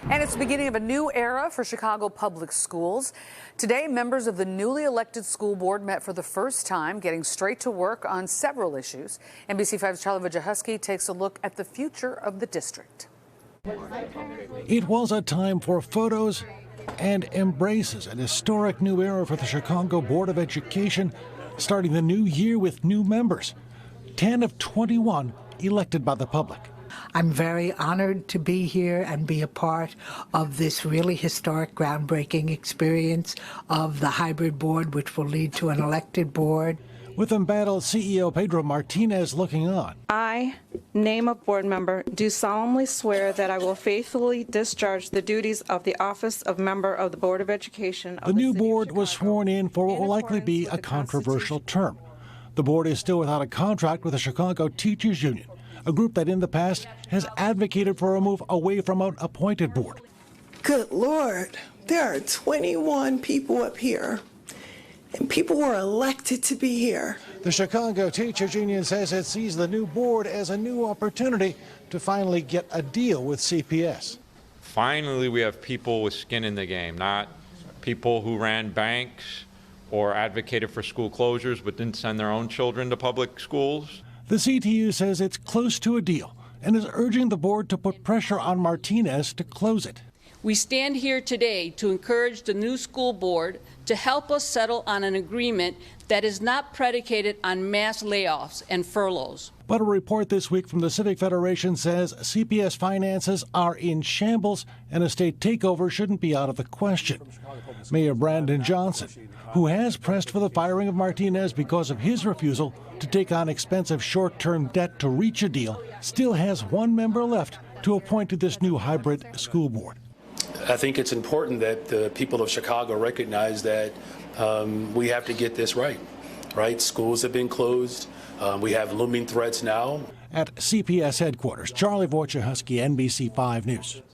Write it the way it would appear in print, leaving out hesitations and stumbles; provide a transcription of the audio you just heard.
And it's the beginning of a new era for Chicago public schools. Today, members of the newly elected school board met for the first time, getting straight to work on several issues. NBC5's Charlie Wojciechowski takes a look at the future of the district. It was a time for photos and embraces, an historic new era for the Chicago Board of Education, starting the new year with new members, 10 of 21 elected by the public. I'm very honored to be here and be a part of this really historic, groundbreaking experience of the hybrid board, which will lead to an elected board. With embattled CEO Pedro Martinez looking on. I, name of board member, do solemnly swear that I will faithfully discharge the duties of the office of member of the Board of Education. The new board was sworn in for what will likely be a controversial term. The board is still without a contract with the Chicago Teachers Union, a group that in the past has advocated for a move away from an appointed board. Good Lord, there are 21 people up here, and people were elected to be here. The Chicago Teachers Union says it sees the new board as a new opportunity to finally get a deal with CPS. Finally, we have people with skin in the game, not people who ran banks or advocated for school closures but didn't send their own children to public schools. The CTU says it's close to a deal and is urging the board to put pressure on Martinez to close it. We stand here today to encourage the new school board to help us settle on an agreement that is not predicated on mass layoffs and furloughs. But a report this week from the Civic Federation says CPS finances are in shambles and a state takeover shouldn't be out of the question. Mayor Brandon Johnson, who has pressed for the firing of Martinez because of his refusal to take on expensive short-term debt to reach a deal, still has one member left to appoint to this new hybrid school board. I think it's important that the people of Chicago recognize that we have to get this right. Schools have been closed. We have looming threats now. At CPS headquarters, Charlie Wojciechowski, NBC5 News.